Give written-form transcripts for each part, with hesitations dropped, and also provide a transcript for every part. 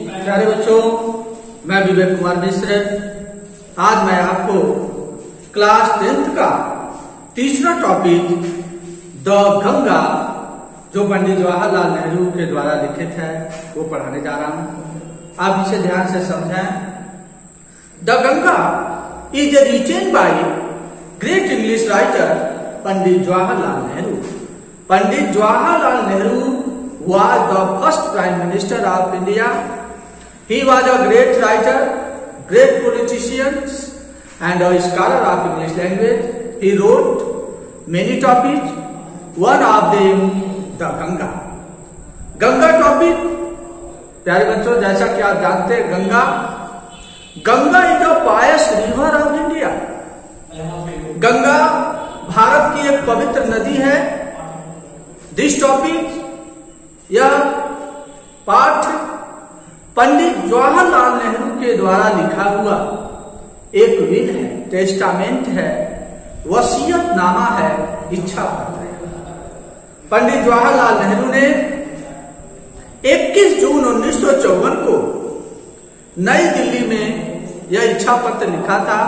प्यारे बच्चों, मैं विवेक कुमार मिश्र। आज मैं आपको क्लास 10th का तीसरा टॉपिक द गंगा, जो पंडित जवाहरलाल नेहरू के द्वारा लिखित है, वो पढ़ाने जा रहा हूं। आप इसे ध्यान से समझें। The Ganga is written by great English writer Pandit Jawaharlal Nehru. Pandit Jawaharlal Nehru was the first Prime Minister of India. He was a great writer, great politician, and a scholar of English language. He wrote many topics. One of them, the Ganga. Ganga topic, प्यारे बच्चों, जैसा कि आप जानते हैं, Ganga is a pious river of India. Ganga भारत की एक पवित्र नदी है। दिस टॉपिक, यह पाठ पंडित जवाहरलाल नेहरू के द्वारा लिखा हुआ एक विल है, टेस्टामेंट है, वसीयतनामा है, इच्छा पत्र है। पंडित जवाहरलाल नेहरू ने 21 जून 1954 को नई दिल्ली में यह इच्छा पत्र लिखा था,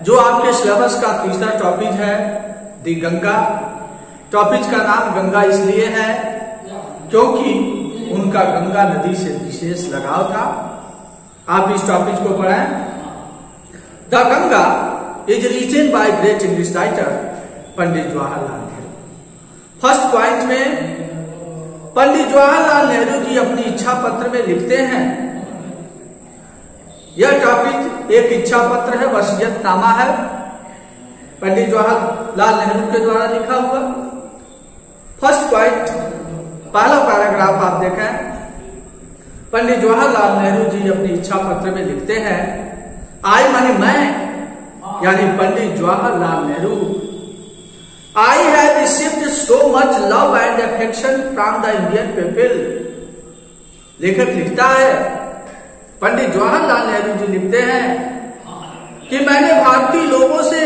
जो आपके सिलेबस का तीसरा टॉपिक है, दी गंगा। टॉपिक का नाम गंगा इसलिए है क्योंकि उनका गंगा नदी से विशेष लगाव था। आप इस टॉपिक को पढ़ें। The Ganga is written by great English writer Pandit Jawaharlal Nehru. First point में पंडित जवाहरलाल नेहरू जी अपनी इच्छा पत्र में लिखते हैं। यह टॉपिक एक इच्छा पत्र है, वसीयतनामा है, पंडित जवाहरलाल नेहरू के द्वारा लिखा हुआ। फर्स्ट पॉइंट, पहला पैराग्राफ आप देखें। पंडित जवाहरलाल नेहरू जी अपनी इच्छा पत्र में लिखते हैं, आई माने मैं, यानी Pandit Jawaharlal Nehru, I have received so much love and affection from the Indian people. लेखक लिखता है, पंडित जवाहरलाल नेहरू जी लिखते हैं कि मैंने भारतीय लोगों से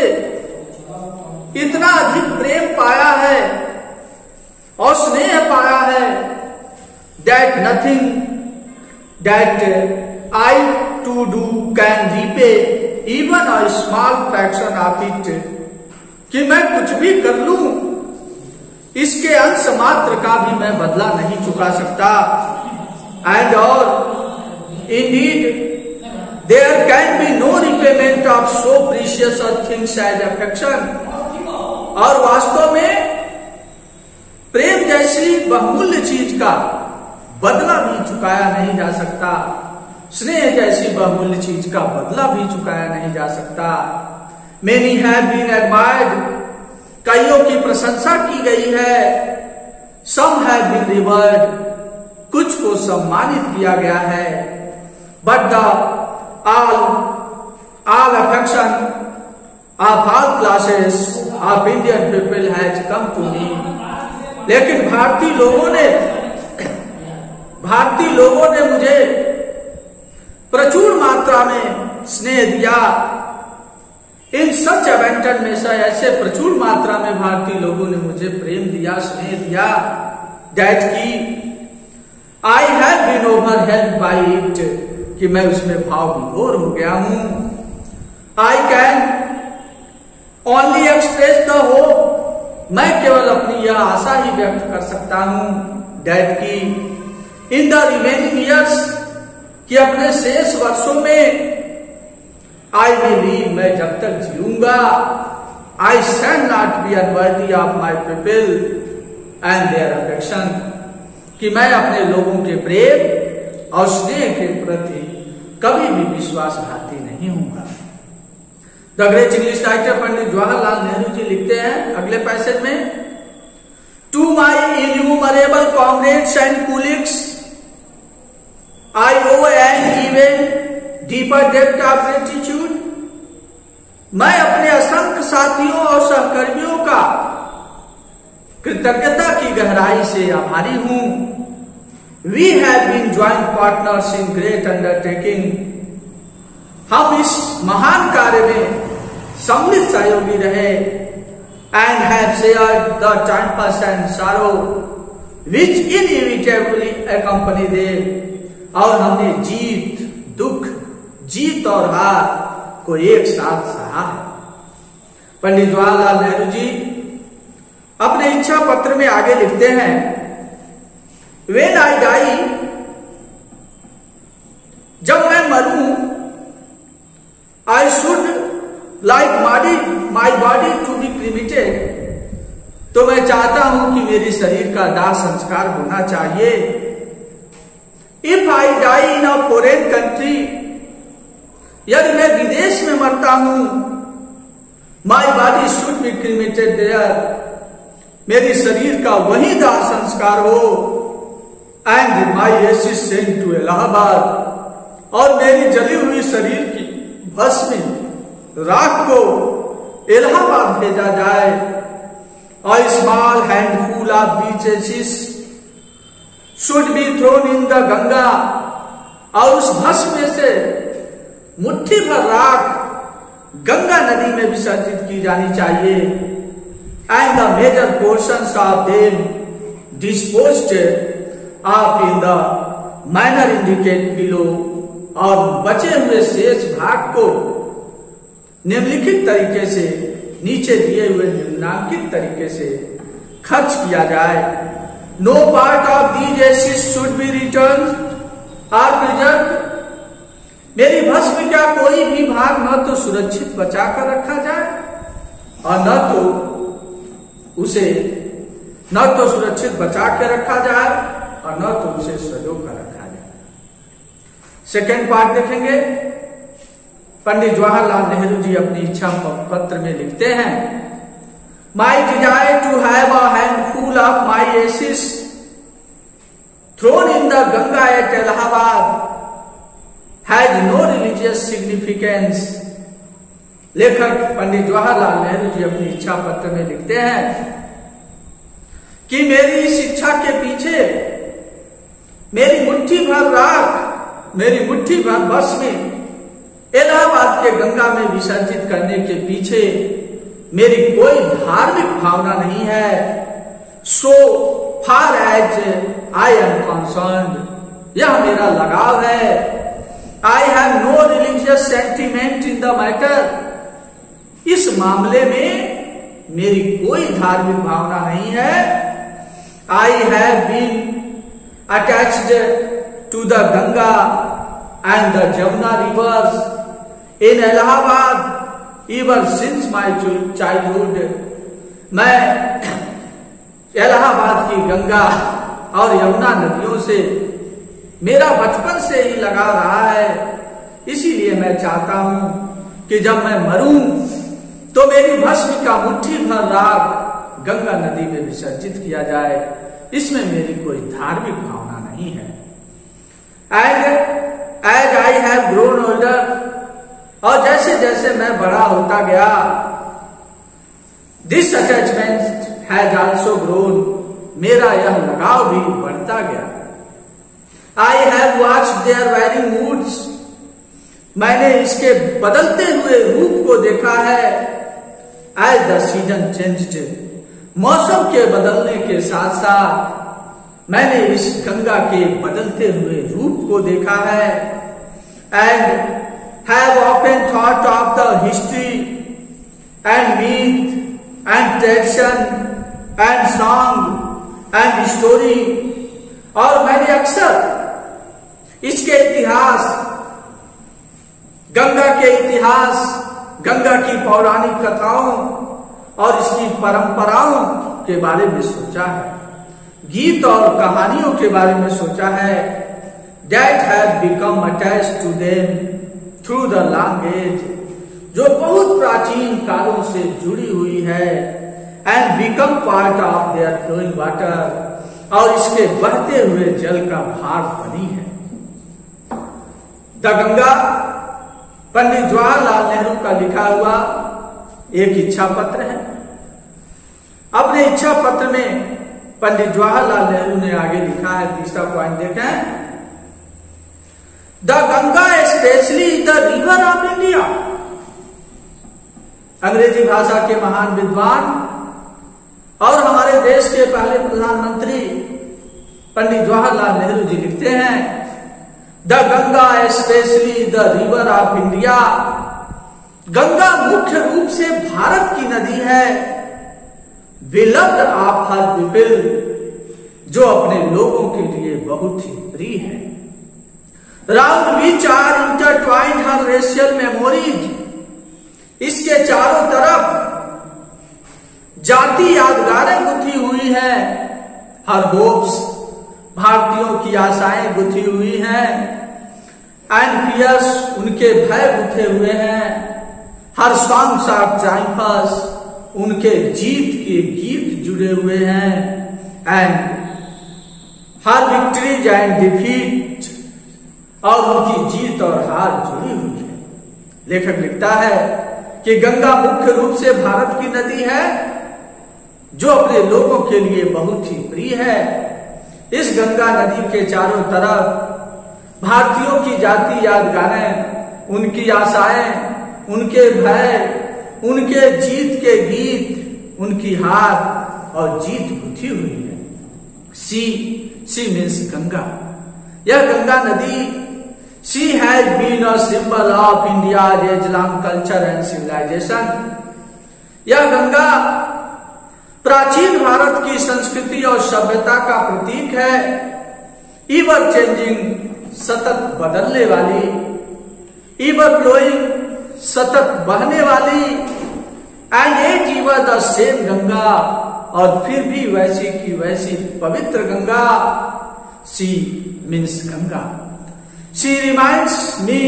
इतना अधिक प्रेम पाया है और स्नेह पाया है, that nothing that I to do can repay even a small fraction of it, कि मैं कुछ भी कर लूं, इसके अंश मात्र का भी मैं बदला नहीं चुका सकता। And or indeed there can be no repayment of so precious a things as affection, और वास्तव में प्रेम जैसी बहुमूल्य चीज का बदला भी चुकाया नहीं जा सकता। स्नेह जैसी बहुमूल्य चीज का बदला भी चुकाया नहीं जा सकता। Many have been admired, कईयों की प्रशंसा की गई है। Some have been revered, कुछ को सम्मानित किया गया है। But the all affection of all classes of Indian people has come to me. लेकिन भारतीय लोगों ने मुझे प्रचुर मात्रा में स्नेह दिया। इन सच अवेंटन में से ऐसे प्रचुर मात्रा में भारतीय लोगों ने मुझे प्रेम दिया, स्नेह दिया, दैट की I have been overwhelmed by it, कि मैं उसमें भाव विभोर हो गया हूं। I can only express the hope, मैं केवल अपनी यह आशा ही व्यक्त कर सकता हूं, डैट की इन द रिमेनिंग ईयर्स, कि अपने शेष वर्षों में, आई विल लीव, मैं जब तक जीऊंगा, I shall not be unworthy of my people and their affection, कि मैं अपने लोगों के प्रेम और स्नेह के प्रति कभी भी विश्वासघाती नहीं हूंगा। The great English writer Pandit Jawaharlal Nehru ji लिखते हैं अगले पैसेज में, to my innumerable comrades and colleagues I owe an even deeper depth of gratitude, मैं अपने असंख्य साथियों और सहकर्मियों का कृतज्ञता की गहराई से आभारी हूं। We have been joint partners in great undertaking, हम इस महान कार्य में सम्मिलित सहयोगी रहे। And have shared the tempest and sorrow which inevitably accompany them, और हमने जीत, दुख, जीत और हार को एक साथ सहा है। पंडित जवाहरलाल नेहरू जी अपने इच्छा पत्र में आगे लिखते हैं, When I die, जब मैं मरूं, I should like my body to be cremated, तो मैं चाहता हूं कि मेरे शरीर का दाह संस्कार होना चाहिए। If I die in a foreign country, यदि मैं विदेश में मरता हूं, my body should be cremated there, मेरे शरीर का वही दाह संस्कार हो, and my ashes sent to Allahabad, और मेरी जली हुई शरीर की भस्म राख को इलाहाबाद भेजा जाए। A small handful of these ashes should be thrown in the Ganga, और उस भस्म में से मुट्ठी भर राख गंगा नदी में विसर्जित की जानी चाहिए। And the major portions of them disposed of in the manner indicated below, और बचे हुए शेष भाग को निम्नलिखित तरीके से, नीचे दिए हुए निम्नांकित तरीके से खर्च किया जाए। No part of these ashes should be returned or preserved, मेरी भस्म का कोई भी भाग न तो सुरक्षित बचाकर रखा जाए और न तो सुरक्षित बचा के रखा जाए और न तो उसे सजो कर रखा जाए। सेकेंड पार्ट देखेंगे। पंडित जवाहरलाल नेहरू जी अपनी इच्छा पत्र में लिखते हैं, my desire to have a handful of my ashes thrown in the Ganga at Allahabad has no religious significance. लेखक पंडित जवाहरलाल नेहरू जी अपनी इच्छा पत्र में लिखते हैं कि मेरी इस इच्छा के पीछे मेरी मुट्ठी भर राख, मेरी मुट्ठी भर भस्म इलाहाबाद के गंगा में विसर्जित करने के पीछे मेरी कोई धार्मिक भावना नहीं है। So far as I am concerned, यह मेरा लगाव है। I have no religious sentiment in the matter, इस मामले में मेरी कोई धार्मिक भावना नहीं है। I have been attached to the Ganga and the Jamuna rivers in Allahabad ever since my childhood, मैं इलाहाबाद की गंगा और यमुना नदियों से मेरा बचपन से ही लगा रहा है। इसीलिए मैं चाहता हूं कि जब मैं मरूं तो मेरी भस्म का मुट्ठी भर राख गंगा नदी में विसर्जित किया जाए। इसमें मेरी कोई धार्मिक भावना नहीं है। And as I have grown older, और जैसे जैसे मैं बड़ा होता गया, this attachment has also grown, मेरा यह लगाव भी बढ़ता गया। I have watched their varying moods, मैंने इसके बदलते हुए रूप को देखा है। एज द सीजन चेंज्ड, मौसम के बदलने के साथ साथ मैंने इस गंगा के बदलते हुए रूप को देखा है। And have often thought of the history and myth and tradition and song and story, और मैंने अक्सर इसके इतिहास, गंगा के इतिहास, गंगा की पौराणिक कथाओं और इसकी परंपराओं के बारे में सोचा है, गीत और कहानियों के बारे में सोचा है। That have become attached to them through the long age, जो बहुत प्राचीन कालों से जुड़ी हुई है। And become part of their flowing water, और इसके बहते हुए जल का भाग बनी है। द गंगा पंडित जवाहरलाल नेहरू का लिखा हुआ एक इच्छा पत्र है। अपने इच्छा पत्र में पंडित जवाहरलाल नेहरू ने आगे लिखा है, तीसरा पॉइंट देखें, the Ganga specially the river of India. अंग्रेजी भाषा के महान विद्वान और हमारे देश के पहले प्रधानमंत्री पंडित जवाहरलाल नेहरू जी लिखते हैं, the Ganga specially the river of India, Ganga मुख्य रूप से भारत की नदी है। बिलव्ड ऑफ हर पीपल, जो अपने लोगों के लिए बहुत ही प्रिय है। Round which are intertwined her racial memories, इसके चारों तरफ जाति यादगारें गुथी हुई हैं। हर होप्स, भारतीयों की आशाएं गुथी हुई हैं। एंड फियर्स, उनके भय गुथे हुए हैं। हर सॉन्ग्स ऑफ ट्रायम्फस, उनके जीत के गीत जुड़े हुए हैं। And her victories and defeat, और उनकी जीत और हार जुड़ी हुई है। लेखक लिखता है कि गंगा मुख्य रूप से भारत की नदी है, जो अपने लोगों के लिए बहुत ही प्रिय है। इस गंगा नदी के चारों तरफ भारतीयों की जाति यादगारें, उनकी आशाएं, उनके भय, उनके जीत के गीत, उनकी हार और जीत गुथी हुई है। She means Ganga. यह गंगा नदी, she has been a symbol of India age long culture and civilisation. यह गंगा प्राचीन भारत की संस्कृति और सभ्यता का प्रतीक है। ईवर चेंजिंग, सतत बदलने वाली, ईवर फ्लोइंग, सतत बहने वाली, and as ever the same Ganga, और फिर भी वैसी की वैसी पवित्र Ganga. She means Ganga. She reminds me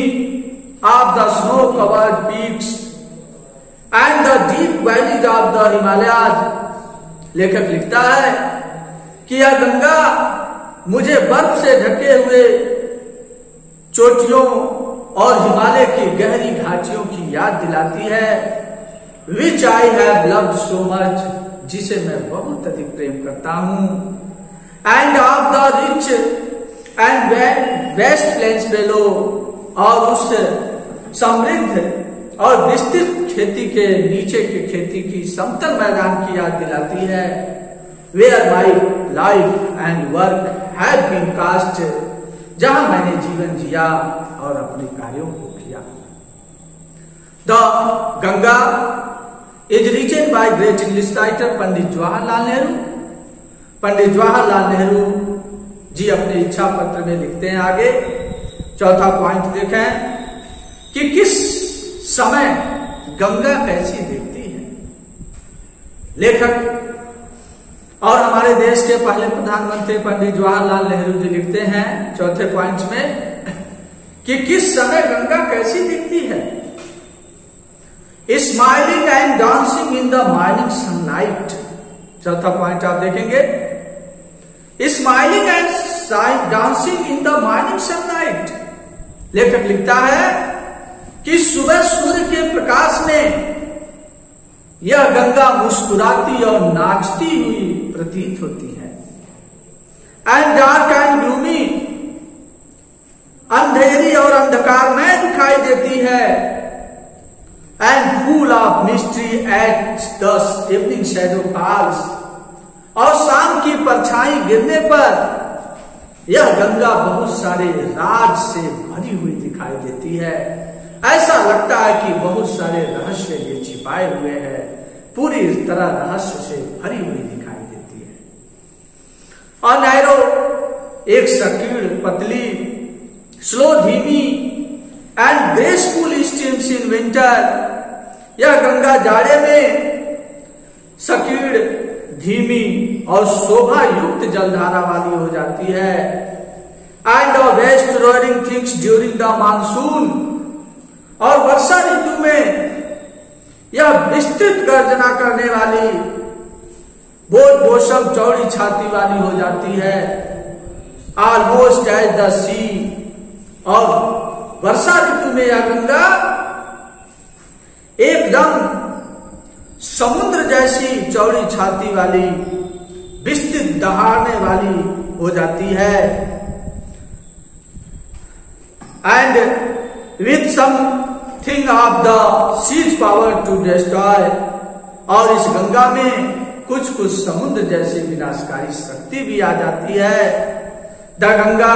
of the snow covered peaks and the deep valleys of the Himalayas. लेखक लिखता है कि यह गंगा मुझे बर्फ से ढके हुए चोटियों और हिमालय की गहरी घाटियों की याद दिलाती है। Which I have loved so much, जिसे मैं बहुत अधिक प्रेम करता हूं। And of the rich and vast plains below, और उस समृद्ध और विस्तृत खेती के नीचे की खेती की समतल मैदान की याद दिलाती है। Where my life and work have been cast, जहां मैंने जीवन जिया और अपने कार्यों को किया। The Ganga is written by great English writer Pandit Jawaharlal Nehru. Pandit Jawaharlal Nehru ji अपने इच्छा पत्र में लिखते हैं आगे, चौथा पॉइंट देखें कि किस समय गंगा कैसी दिखती है। लेखक और हमारे देश के पहले प्रधानमंत्री पंडित जवाहरलाल नेहरू जी लिखते हैं चौथे पॉइंट में कि किस समय गंगा कैसी दिखती है। Smiling and dancing in the morning sunlight, चौथा पॉइंट आप देखेंगे। Smiling and dancing in the morning sunlight. लेखक लिखता है कि सुबह सूर्य के प्रकाश में यह गंगा मुस्कुराती और नाचती हुई प्रतीत होती है। एंड डार्क एंड ग्लूमी, अंधेरी और अंधकार में दिखाई देती है। And full of mystery at the evening shadow falls, और शाम की परछाई गिरने पर यह गंगा बहुत सारे राज से भरी हुई दिखाई देती है। ऐसा लगता है कि बहुत सारे रहस्य ये छिपाए हुए हैं, पूरी तरह रहस्य से भरी हुई दिखाई देती है। और नैरो, एक संकीर्ण, पतली, स्लो, धीमी and graceful streams in winter. यह गंगा जाड़े में संकीर्ण, धीमी और शोभा युक्त जलधारा वाली हो जाती है। And the vast roaring things during the monsoon, और वर्षा ऋतु में यह विस्तृत गर्जना करने वाली, बोल बोशम, चौड़ी छाती वाली हो जाती है। ऑलमोस्ट एज द सी, और वर्षा ऋतु में यह गंगा एकदम समुद्र जैसी चौड़ी छाती वाली, विस्तृत दहाड़ने वाली हो जाती है। And with something of the sea's power to destroy, और इस गंगा में कुछ कुछ समुद्र जैसी विनाशकारी शक्ति भी आ जाती है। The Ganga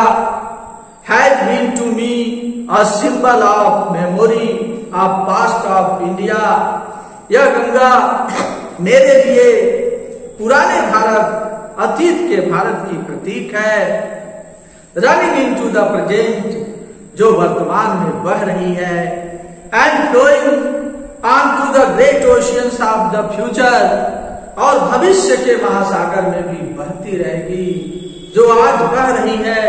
has been to me a symbol of memory of past of India. यह गंगा मेरे लिए पुराने भारत, अतीत के भारत की प्रतीक है। रनिंग इनटू द प्रेजेंट, जो वर्तमान में बह रही है, and flowing on to the great oceans of the future, और भविष्य के महासागर में भी बहती रहेगी, जो आज बह रही है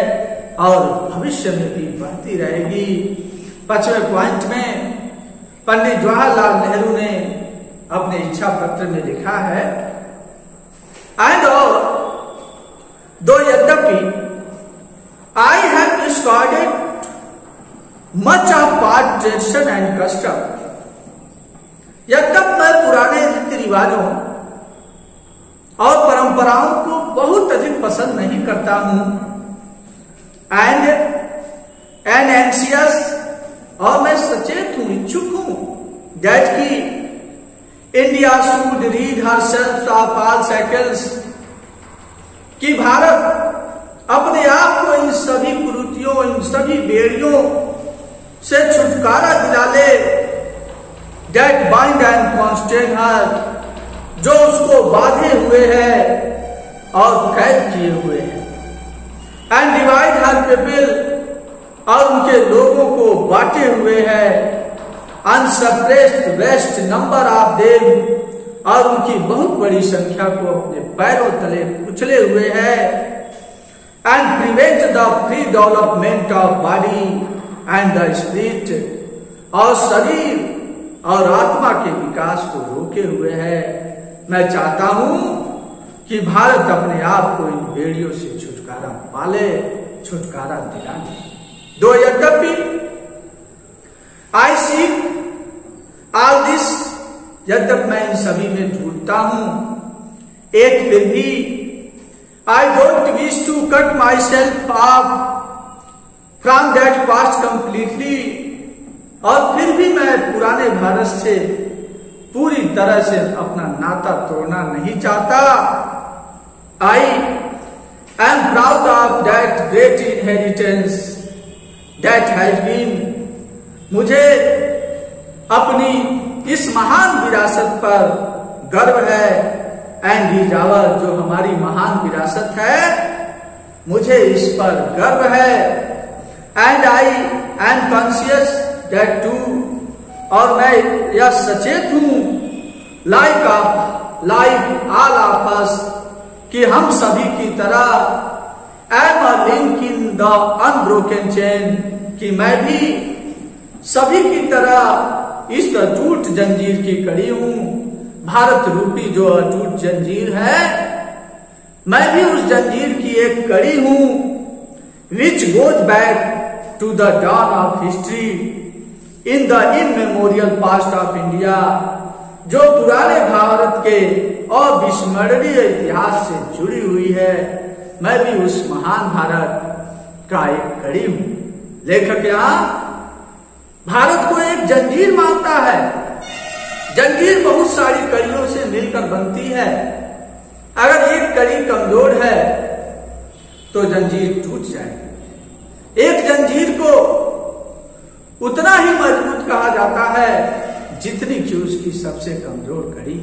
और भविष्य में भी बहती रहेगी। 5वें पॉइंट में पंडित जवाहरलाल नेहरू ने अपने इच्छा पत्र में लिखा है, एंड दो यद्यपि I have discarded much of past tradition and custom, यद्यप मैं पुराने रीति रिवाजों और परंपराओं को बहुत अधिक पसंद नहीं करता हूं, एंड एन एंशियस, और मैं सचेत हूं, इच्छुक हूं, दैट की India should read herself of all cycles, कि भारत अपने आप को इन सभी कुरीतियों, इन सभी बेड़ियों से छुटकारा दिला ले, दैट बाइंड एंड कॉन्स्टेन हर, जो उसको बांधे हुए है और कैद किए हुए हैं, एंड डिवाइड हर पीपल, और उनके लोगों को बांटे हुए है, अनसप्रेस्ड वेस्ट नंबर ऑफ देम, और उनकी बहुत बड़ी संख्या को अपने पैरों तले कुचले हुए है, and prevent the free development of body and the spirit, और शरीर और आत्मा के विकास को रोके हुए है। मैं चाहता हूं कि भारत अपने आप को इन बेड़ियों से छुटकारा पाले, छुटकारा दिलाए। दो यद्यपि आई सीक ऑल दिस, यद्यप मैं इन सभी में ढूंढता हूं, एक फिर भी I don't wish to cut myself off from that past completely, और फिर भी मैं पुराने भारत से पूरी तरह से अपना नाता तोड़ना नहीं चाहता। I am proud of that great inheritance that has been, मुझे अपनी इस महान विरासत पर गर्व है, एंड इज आवर, जो हमारी महान विरासत है, मुझे इस पर गर्व है, and I am conscious that too, और मैं यह सचेत हूं, लाइक ऑल ऑफ अस, कि हम सभी की तरह am a link in the unbroken chain, कि मैं भी सभी की तरह इस अटूट जंजीर की कड़ी हूं, भारत रूपी जो अटूट जंजीर है, मैं भी उस जंजीर की एक कड़ी हूं, which goes back to the dawn of history in the immemorial past of India, जो पुराने भारत के अविस्मरणीय इतिहास से जुड़ी हुई है। मैं भी उस महान भारत का एक कड़ी हूं। लेखक यहां भारत को एक जंजीर मानता है। जंजीर बहुत सारी कड़ियों से मिलकर बनती है। अगर एक कड़ी कमजोर है तो जंजीर टूट जाएगी। एक जंजीर को उतना ही मजबूत कहा जाता है जितनी कि उसकी सबसे कमजोर कड़ी।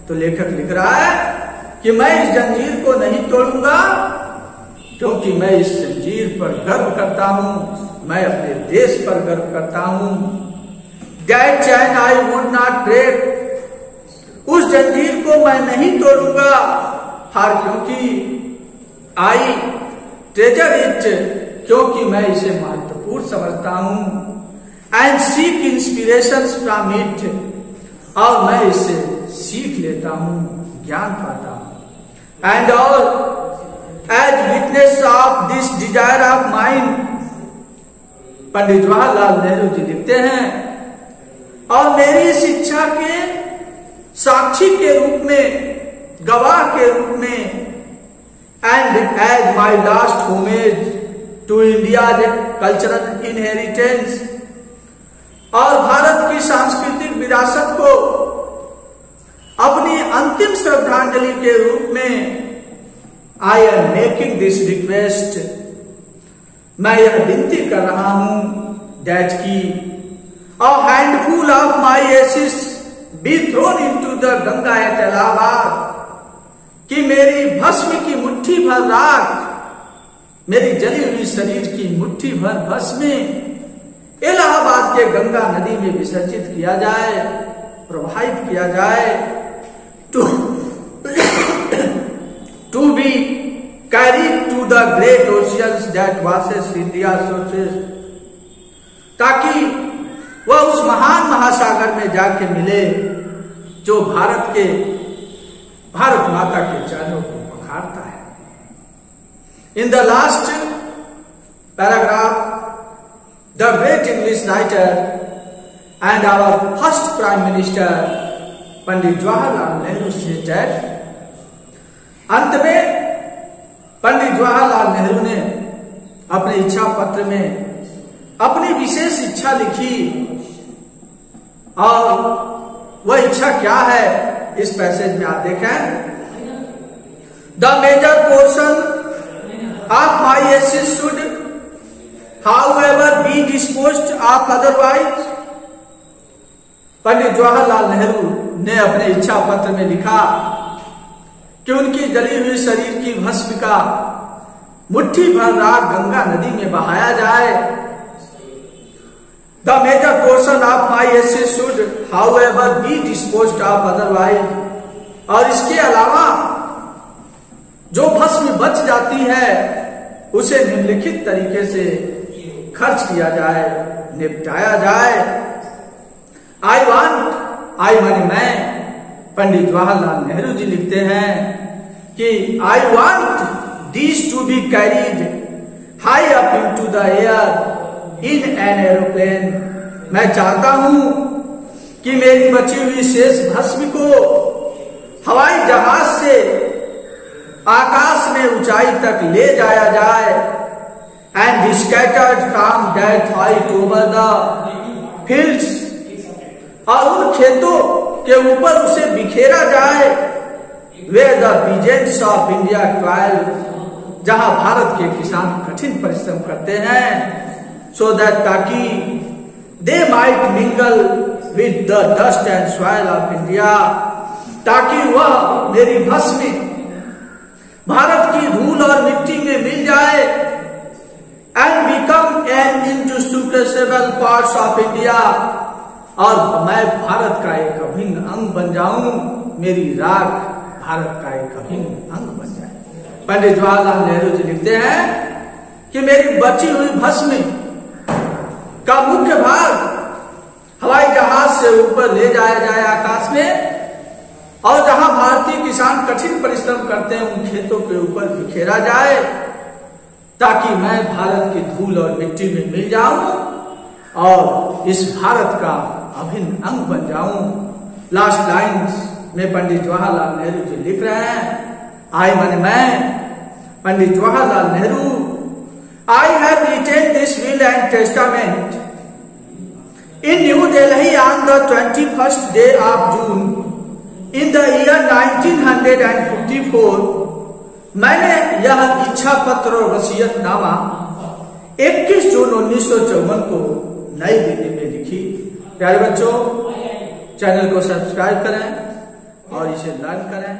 तो लेखक लिख रहा है कि मैं इस जंजीर को नहीं तोड़ूंगा, क्योंकि मैं इस जंजीर पर गर्व करता हूं, मैं अपने देश पर गर्व करता हूं। That chain I would not break, उस जंजीर को मैं नहीं तोड़ूंगा, हर क्योंकि आई ट्रेजर इट, क्योंकि मैं इसे महत्वपूर्ण समझता हूं। And seek inspiration from it, और मैं इससे सीख लेता हूं, ज्ञान पाता हूं। एंड और as witness of this desire of mind, Pandit Jawaharlal Nehru ji लिखते हैं, और मेरी इस इच्छा के साक्षी के रूप में, गवाह के रूप में, and as my last homage to India cultural inheritance, और भारत की सांस्कृतिक विरासत को अपनी अंतिम श्रद्धांजलि के रूप में I am making this request, मैं यह विनती कर रहा हूं दैट की a handful of my ashes be thrown into the Ganga at Allahabad, कि मेरी भस्म की मुट्ठी भर राख, मेरी जली हुई शरीर की मुट्ठी भर भस्म इलाहाबाद के गंगा नदी में विसर्जित किया जाए, प्रवाहित किया जाए, to be carried to the great oceans that washes India sources, ताकि वह उस महान महासागर में जाके मिले जो भारत माता के चरणों को पखारता है। In the last paragraph, the great English writer and our first prime minister Pandit Jawaharlal Nehru stated, अंत में पंडित जवाहरलाल नेहरू ने अपने इच्छा पत्र में अपनी विशेष इच्छा लिखी, और वह इच्छा क्या है इस पैसेज में आप देखें। The major portion of my ashes should however be disposed of otherwise. Pandit Jawaharlal Nehru ने अपने इच्छा पत्र में लिखा कि उनकी जली हुई शरीर की भस्म का मुट्ठी भर राख गंगा नदी में बहाया जाए। The major portion of my ashes should however be disposed of otherwise, और इसके अलावा जो भस्म बच जाती है उसे निम्नलिखित तरीके से खर्च किया जाए, निपटाया जाए। आई माने मैं, पंडित जवाहरलाल नेहरू जी लिखते हैं कि I want this to be carried high up into the air in an aeroplane. मैं चाहता हूं कि मेरी बची हुई शेष भस्म को हवाई जहाज से आकाश में ऊंचाई तक ले जाया जाए, and scattered from that height over the fields, और उन खेतों के ऊपर उसे बिखेरा जाए, where the peasants of India toil, जहां भारत के किसान कठिन परिश्रम करते हैं, सो दैट ताकि they might mingle with the dust and soil of India, ताकि वह मेरी भस्म भारत की धूल और मिट्टी में मिल जाए, and become an indispensable parts of India, और मैं भारत का एक अभिन्न अंग बन जाऊं, मेरी राख भारत का एक अभिन्न अंग बन जाए। पंडित जवाहरलाल नेहरू जी लिखते हैं कि मेरी बची हुई भस्म का मुख्य भाग हवाई जहाज से ऊपर ले जाया जाए आकाश में, और जहां भारतीय किसान कठिन परिश्रम करते हैं उन खेतों के ऊपर बिखेरा जाए, ताकि मैं भारत की धूल और मिट्टी में मिल जाऊं और इस भारत का अभिन्न अंग बन जाऊं। लास्ट लाइन्स में पंडित जवाहरलाल नेहरू जी लिख रहे हैं, आई माने मैं, Pandit Jawaharlal Nehru, I have written this will and testament in New Delhi on the 21st day of June in the year 1954। मैंने यह इच्छा पत्र और वसीयतनामा 21 जून 1954 को नई दिल्ली में लिखी। प्यारे बच्चों, चैनल को सब्सक्राइब करें और इसे लाइक करें।